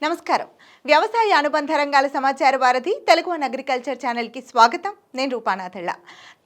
నమస్కారం. వ్యవసాయ అనుబంధ రంగాల సమాచార వారధి తెలుగు వన్ అగ్రికల్చర్ ఛానల్కి స్వాగతం. నేను రూపానాథళ్ళ.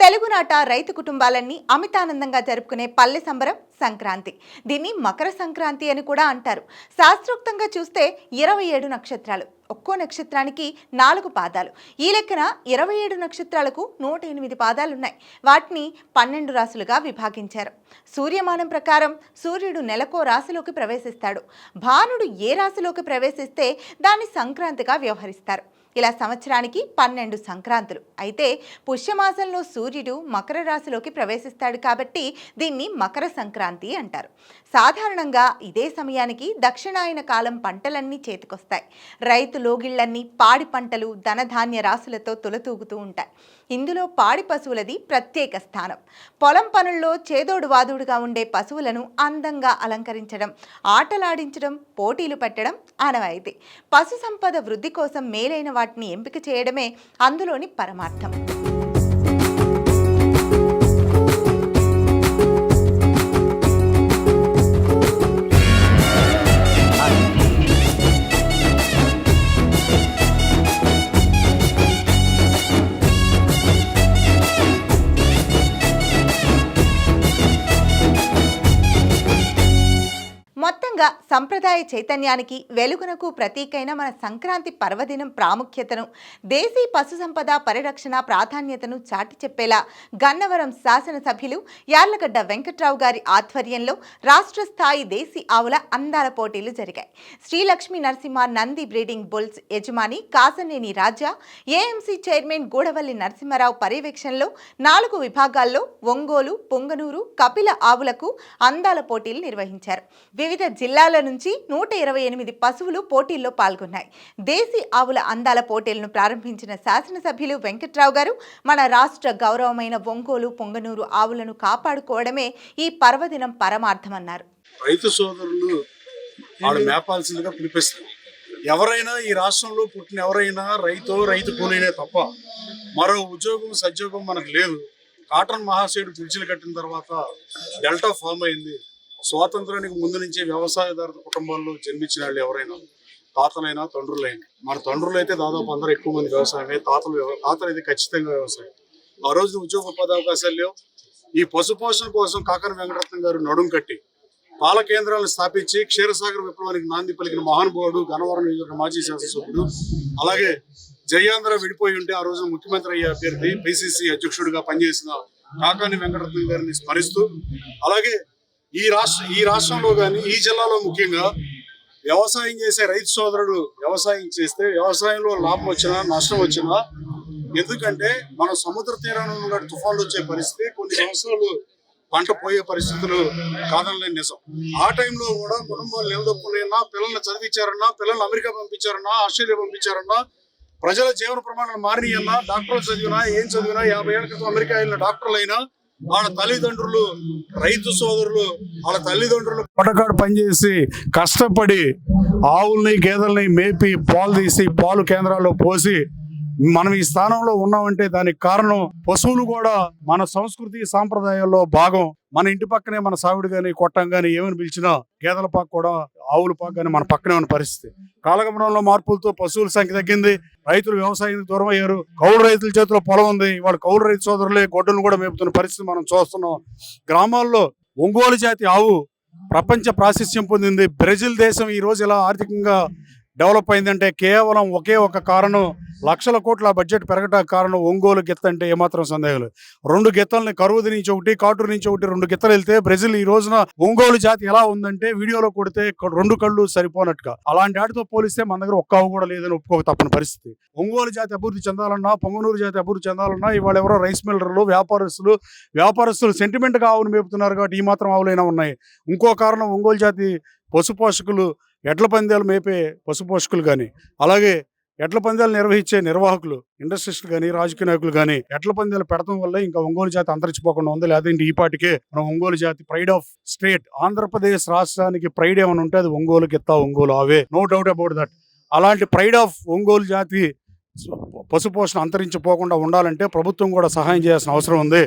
తెలుగునాట రైతు కుటుంబాలన్నీ అమితానందంగా జరుపుకునే పల్లె సంబరం సంక్రాంతి. దీన్ని మకర సంక్రాంతి అని కూడా అంటారు. శాస్త్రోక్తంగా చూస్తే 27 నక్షత్రాలు, ఒక్కో నక్షత్రానికి 4 పాదాలు. ఈ లెక్కన 27 నక్షత్రాలకు 108 పాదాలున్నాయి. వాటిని 12 రాశులుగా విభాగించారు. సూర్యమానం ప్రకారం సూర్యుడు నెలకో రాశిలోకి ప్రవేశిస్తాడు. భానుడు ఏ రాశిలోకి ప్రవేశిస్తే దాన్ని సంక్రాంతిగా వ్యవహరిస్తారు. ఇలా సంవత్సరానికి 12 సంక్రాంతులు. అయితే పుష్యమాసంలో సూర్యుడు మకర రాశిలోకి ప్రవేశిస్తాడు కాబట్టి దీన్ని మకర సంక్రాంతి అంటారు. సాధారణంగా ఇదే సమయానికి దక్షిణాయన కాలం పంటలన్నీ చేతికొస్తాయి. రైతు లోగిళ్లన్నీ పాడి పంటలు, ధనధాన్య రాశులతో తులతూగుతూ ఉంటాయి. ఇందులో పాడి పశువులది ప్రత్యేక స్థానం. పొలం పనుల్లో చేదోడు వాదోడుగా ఉండే పశువులను అందంగా అలంకరించడం, ఆటలాడించడం, పోటీలు పెట్టడం ఆనవాయితీ. పశు సంపద వృద్ధి కోసం మేలైన వాటిని ఎంపిక చేయడమే అందులోని పరమార్థం. మొత్తంగా సంప్రదాయ చైతన్యానికి, వెలుగునకు ప్రతీకైన మన సంక్రాంతి పర్వదినం ప్రాముఖ్యతను, దేశీ పశు సంపద పరిరక్షణ ప్రాధాన్యతను చాటి చెప్పేలా గన్నవరం శాసనసభ్యులు యార్లగడ్డ వెంకట్రావు గారి ఆధ్వర్యంలో రాష్ట్ర స్థాయి దేశీ ఆవుల అందాల పోటీలు జరిగాయి. శ్రీలక్ష్మీ నరసింహ నంది బ్రీడింగ్ బుల్స్ యజమాని కాసనేని రాజా, ఏఎంసీ చైర్మన్ గూడవల్లి నరసింహారావు పర్యవేక్షణలో 4 విభాగాల్లో ఒంగోలు, పొంగనూరు, కపిల ఆవులకు అందాల పోటీలు నిర్వహించారు. వివిధ జిల్లాల నుంచి 128 పశువులు పోటీల్లో పాల్గొన్నాయి. దేశీ ఆవుల అందాల పోటీలను ప్రారంభించిన శాసనసభ్యులు వెంకట్రావు గారు, మన రాష్ట్ర గౌరవమైన ఒంగోలు, పొంగనూరు ఆవులను కాపాడుకోవడమే ఈ పర్వదినం పరమార్థమన్నారు. రైతు సోదరులు వాళ్ళు మేపాల్సిందిగా పిలిపిస్తారు. ఎవరైనా ఈ రాష్ట్రంలో పుట్టిన ఎవరైనా రైతు కూలీనే తప్ప మరో ఉద్యోగం సద్యోగం మనకు లేదు. కాటన్ మహాశయుడు పిలిచిలు కట్టిన తర్వాత డెల్టా ఫామ్ అయింది. స్వాతంత్రానికి ముందు నుంచి వ్యవసాయదారుల కుటుంబాల్లో జన్మించిన వాళ్ళు ఎవరైనా, తాతలైనా తండ్రులైనా, మన తండ్రులు అయితే దాదాపు అందరూ ఎక్కువ మంది వ్యవసాయమే, తాతలు అయితే ఖచ్చితంగా వ్యవసాయం. ఆ రోజు ఉద్యోగ ఉపాధి అవకాశాలు లేవు. ఈ పశుపోషణ కోసం కాకర వెంకటరత్నం గారు నడుం కట్టి పాల కేంద్రాలను స్థాపించి క్షీరసాగర విప్లవానికి నాంది పలికిన మహానుభావుడు, గన్నవరం నియోజకవర్గ మాజీ శాసనసభ్యుడు. అలాగే జయాంధ్ర విడిపోయి ఉంటే ఆ రోజు ముఖ్యమంత్రి అయ్యే అభ్యర్థి, పిసిసి అధ్యక్షుడిగా పనిచేసిన కాకాని వెంకటరత్నం గారిని స్మరిస్తూ, అలాగే ఈ రాష్ట్రంలో కానీ ఈ జిల్లాలో ముఖ్యంగా వ్యవసాయం చేసే రైతు సోదరుడు వ్యవసాయం చేస్తే వ్యవసాయంలో లాభం వచ్చినా నష్టం వచ్చినా, ఎందుకంటే మన సముద్ర తీరాన్ని తుఫాన్లు వచ్చే పరిస్థితి, కొన్ని సంవత్సరాలు పంట పోయే పరిస్థితులు కాదనలేని నిజం. ఆ టైంలో కూడా కుటుంబాలు నిలదొక్కున్నా, పిల్లల్ని చదివించారన్నా, పిల్లల్ని అమెరికా పంపించారన్నా, ఆస్ట్రేలియా పంపించారన్నా, ప్రజల జీవన ప్రమాణాలు మారినన్నా, డాక్టర్లు చదివినా, ఏం చదివినా, 50 ఏళ్ల క్రితం అమెరికా వెళ్ళిన డాక్టర్లు అయినా, వాళ్ళ తల్లిదండ్రులు రైతు సోదరులు వాళ్ళ తల్లిదండ్రులు పొటకాడు పనిచేసి కష్టపడి ఆవుల్ని గేదెల్ని మేపి పాలు తీసి పాలు కేంద్రాల్లో పోసి మనం ఈ స్థానంలో ఉన్నామంటే దానికి కారణం పశువులు కూడా మన సంస్కృతి సాంప్రదాయాల్లో భాగం. మన ఇంటి పక్కనే మన సావిడి గాని కొట్టం గాని ఏమని పిలిచినా గేదెల పాక కూడా ఆవుల పాక గాని మన పక్కనే ఉన్న పరిస్థితి. కాలగమనంలో మార్పులతో పశువుల సంఖ్య తగ్గింది. రైతులు వ్యవసాయానికి దూరం అయ్యారు. కౌలు రైతుల చేతిలో పొలం ఉంది. వాళ్ళు కౌలు రైతు సోదరులే గొడ్డలను కూడా మేపుతున్న పరిస్థితి మనం చూస్తున్నాం. గ్రామాల్లో ఒంగోలు జాతి ఆవు ప్రపంచ ప్రాశస్త్యం పొందింది. బ్రెజిల్ దేశం ఈ రోజు ఇలా ఆర్థికంగా డెవలప్ అయిందంటే కేవలం ఒకే ఒక కారణం, లక్షల కోట్ల బడ్జెట్ పెరగడానికి కారణం ఒంగోలు గిత్త అంటే ఏమాత్రం సందేహం లేదు. 2 గిత్తల్ని కరువుది నుంచి ఒకటి, కాటూరు నుంచి ఒకటి 2 గిత్తలు వెళ్తే బ్రెజిల్ ఈ రోజున ఒంగోలు జాతి ఎలా ఉందంటే వీడియోలో కొడితే 2 కళ్ళు సరిపోనట్టుగా. అలాంటి వాటితో పోలిస్తే మన దగ్గర ఒక్క ఆవు కూడా లేదని ఒప్పుకోక తప్పని పరిస్థితి. ఒంగోలు జాతి అభివృద్ధి చెందాలన్నా, పొంగనూరు జాతి అభివృద్ధి చెందాలన్నా ఇవాళ ఎవరో రైస్ మిల్లర్లు, వ్యాపారస్తులు సెంటిమెంట్గా ఆవును మేపుతున్నారు కాబట్టి ఈ మాత్రం ఆవులైనా ఉన్నాయి. ఇంకో కారణం ఒంగోలు జాతి పశుపోషకులు, ఎడ్ల పందాలు మేపే పశుపోషకులు కానీ, అలాగే ఎడ్ల పందాలు నిర్వహించే నిర్వాహకులు, ఇండస్ట్రీస్టులు కానీ, రాజకీయ నాయకులు కానీ ఎడ్ల పందాలు పెడతాం వల్ల ఇంకా ఒంగోలు జాతి అంతరించిపోకుండా ఉంది. లేదంటే ఈ పాటికే మనం ఒంగోలు జాతి ప్రైడ్ ఆఫ్ స్టేట్, ఆంధ్రప్రదేశ్ రాష్ట్రానికి ప్రైడ్ ఏమైనా ఉంటే అది ఒంగోలు గిత్త, ఒంగోలు ఆవే, నో డౌట్ అబౌట్ దట్. అలాంటి ప్రైడ్ ఆఫ్ ఒంగోలు జాతి పశుపోషణ అంతరించిపోకుండా ఉండాలంటే ప్రభుత్వం కూడా సహాయం చేయాల్సిన అవసరం ఉంది.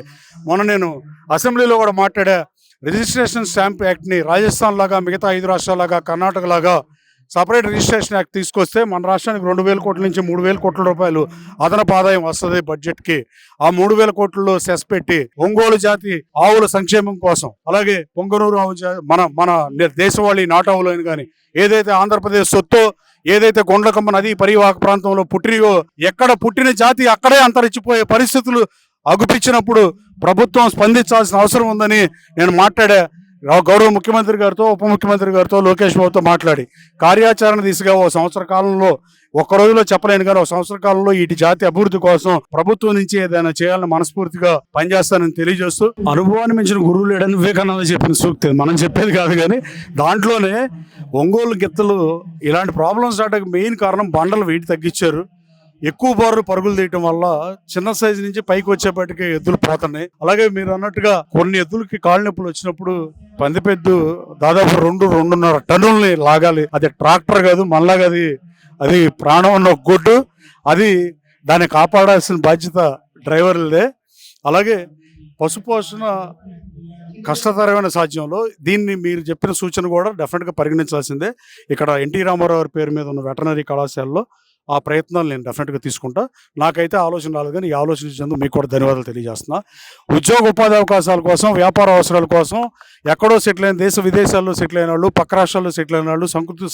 మొన్న నేను అసెంబ్లీలో కూడా మాట్లాడా. రిజిస్ట్రేషన్ స్టాంప్ యాక్ట్ని రాజస్థాన్ లాగా, మిగతా 5 రాష్ట్రాలాగా, కర్ణాటక లాగా సపరేట్ రిజిస్ట్రేషన్ యాక్ట్ తీసుకొస్తే మన రాష్ట్రానికి 2,000 కోట్ల నుంచి 3,000 కోట్ల రూపాయలు అదనపు ఆదాయం వస్తుంది బడ్జెట్కి. ఆ 3,000 కోట్లలో సెస్ పెట్టి ఒంగోలు జాతి ఆవుల సంక్షేమం కోసం, అలాగే పొంగనూరు ఆవు మన దేశవాళీ నాటావులు అని కానీ ఏదైతే ఆంధ్రప్రదేశ్ సొత్తో, ఏదైతే గుండ్లకమ్మ నది పరివాహక ప్రాంతంలో పుట్టినయో, ఎక్కడ పుట్టిన జాతి అక్కడే అంతరించిపోయే పరిస్థితులు అగుపించినప్పుడు ప్రభుత్వం స్పందించాల్సిన అవసరం ఉందని నేను మాట్లాడా. గౌరవ ముఖ్యమంత్రి గారితో, ఉప ముఖ్యమంత్రి గారితో, లోకేష్ బాబుతో మాట్లాడి కార్యాచరణ దిశగా ఓ సంవత్సర కాలంలో, ఒక్క రోజులో చెప్పలేను కానీ ఒక సంవత్సర కాలంలో వీటి జాతి అభివృద్ధి కోసం ప్రభుత్వం నుంచి ఏదైనా చేయాలని మనస్ఫూర్తిగా పనిచేస్తానని తెలియజేస్తూ, అనుభవాన్ని మించిన గురువు లేడని వివేకానంద చెప్పిన సూక్తి మనం చెప్పేది కాదు. కానీ దాంట్లోనే ఒంగోలు గిత్తలు ఇలాంటి ప్రాబ్లమ్స్ రావడానికి మెయిన్ కారణం బండలు వెయిట్ తగ్గించారు. ఎక్కువ బార్లు పరుగులు తీయటం వల్ల చిన్న సైజు నుంచి పైకి వచ్చేపటికి ఎద్దులు పోతున్నాయి. అలాగే మీరు అన్నట్టుగా కొన్ని ఎద్దులకి కాళ్ళ నొప్పులు వచ్చినప్పుడు పందిపెద్దు దాదాపు 2-2.5 టన్నుల్ని లాగాలి. అది ట్రాక్టర్ కాదు, మనలాగా అది ప్రాణం ఉన్న గొడ్డు. అది దాన్ని కాపాడాల్సిన బాధ్యత డ్రైవర్లదే. అలాగే పశుపోషణ కష్టతరమైన సాధ్యంలో దీన్ని మీరు చెప్పిన సూచన కూడా డెఫినెట్గా పరిగణించాల్సిందే. ఇక్కడ ఎన్టీ రామారావు పేరు మీద ఉన్న వెటర్నరీ కళాశాలలో ఆ ప్రయత్నాలు నేను డెఫినెట్గా తీసుకుంటా. నాకైతే ఆలోచన రాలేదు, కానీ ఈ ఆలోచన ఇచ్చినందుకు మీకు కూడా ధన్యవాదాలు తెలియజేస్తున్నా. ఉద్యోగ ఉపాధి అవకాశాల కోసం, వ్యాపార అవసరాల కోసం ఎక్కడో సెటిల్ అయిన, దేశ విదేశాల్లో సెటిల్ అయిన వాళ్ళు, పక్క రాష్ట్రాల్లో సెటిల్ అయిన వాళ్ళు,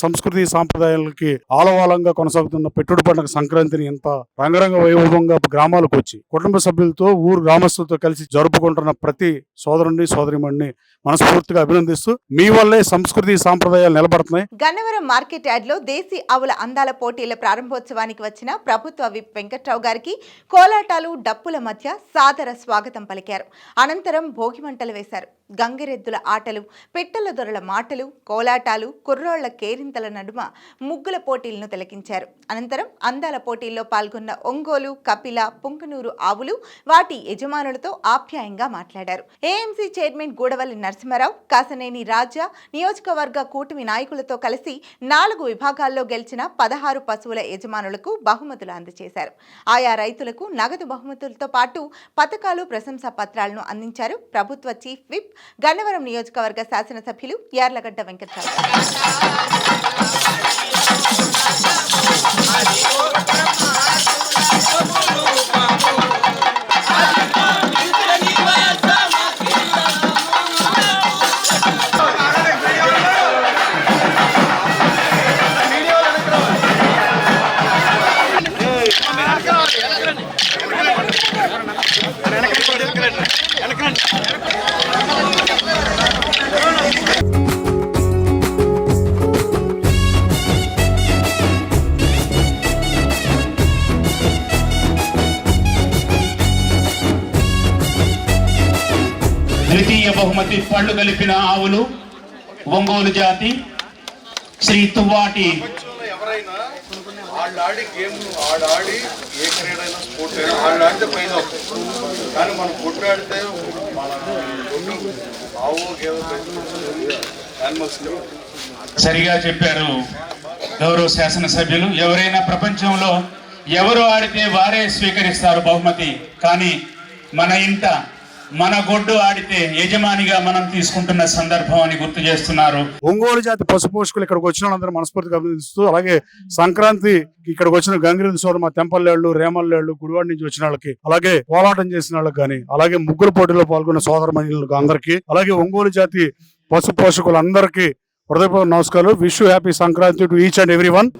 సంస్కృతి సాంప్రదాయాలకి ఆలవాలంగా కొనసాగుతున్న పెట్టుడు పండుగ సంక్రాంతిని ఇంత రంగరంగ వైభవంగా గ్రామాలకు వచ్చి కుటుంబ సభ్యులతో, ఊరు గ్రామస్తులతో కలిసి జరుపుకుంటున్న ప్రతి సోదరుని సోదరిమణిని మనస్ఫూర్తిగా అభినందిస్తూ, మీ వల్లే సంస్కృతి సాంప్రదాయాలు నిలబడుతున్నాయి. గన్నవరం మార్కెట్ యార్డ్ లో దేశీ ఆవుల అందాల పోటీల ప్రారంభోత్సవానికి వచ్చిన ప్రభుత్వ విప్ వెంకట్రావు గారికి కోలాటాలు, డప్పుల మధ్య సాదర స్వాగతం పలికారు. అనంతరం భోగిమంటలు వేశారు. గంగిరెద్దుల ఆటలు, పిట్టల దొరల మాటలు, కోలాటాలు, కుర్రోళ్ల కేరింతల నడుమ ముగ్గుల పోటీలను తిలకించారు. అనంతరం అందాల పోటీల్లో పాల్గొన్న ఒంగోలు, కపిల, పుంకనూరు ఆవులు వాటి యజమానులతో ఆప్యాయంగా మాట్లాడారు. ఏఎంసీ చైర్మన్ గూడవల్లి నరసింహారావు, కాసనేని రాజా నియోజకవర్గ కూటమి నాయకులతో కలిసి 4 విభాగాల్లో గెలిచిన 16 పశువుల యజమానులకు బహుమతులు అందజేశారు. ఆయా రైతులకు నగదు బహుమతులతో పాటు పథకాలు, ప్రశంసా పత్రాలను అందించారు ప్రభుత్వ చీఫ్ విప్ గన్నవరం నియోజకవర్గ శాసనసభ్యులు యార్లగడ్డ వెంకట్రావు. ద్వితీయ బహుమతి పళ్ళు కలిపిన ఆవులు ఒంగోలు జాతి శ్రీ తువ్వాటి. ఎవరైనా వాళ్ళు ఆడి గేమ్లు ఆడి ఏ క్రీడ అయినా స్పోర్ట్ అయినా వాళ్ళు ఆడితే పైన వస్తాయి. కానీ మనం కొట్లాడితే మన ఆవు గేమ్ యానిమల్స్ సరిగా చెప్పారు గౌరవ శాసనసభ్యులు. ఎవరైనా ప్రపంచంలో ఎవరు ఆడితే వారే స్వీకరిస్తారు బహుమతి. కానీ మన ఇంట మన గొడ్డు ఆడితే యజమానిగా మనం తీసుకుంటున్న సందర్భం అని గుర్తు చేస్తున్నారు. ఒంగోలు జాతి పశు పోషకులు ఇక్కడికి వచ్చిన వాళ్ళందరూ మనస్ఫూర్తిగా అభినందిస్తూ, అలాగే సంక్రాంతి ఇక్కడికి వచ్చిన గంగిరెద్దు సోదరు, మా తెంపల్లేళ్ళు, రేమల్లేళ్ళు, గుడివాడ నుంచి వచ్చిన వాళ్ళకి, అలాగే పోరాటం చేసిన వాళ్ళకి కానీ, అలాగే ముగ్గురు పోటీలో పాల్గొన్న సోదర మహిళలకు అందరికీ, అలాగే ఒంగోలు జాతి పశు పోషకులందరికీ హృదయపూర్వక నమస్కారాలు. Wish you happy Sankranti to each and every one.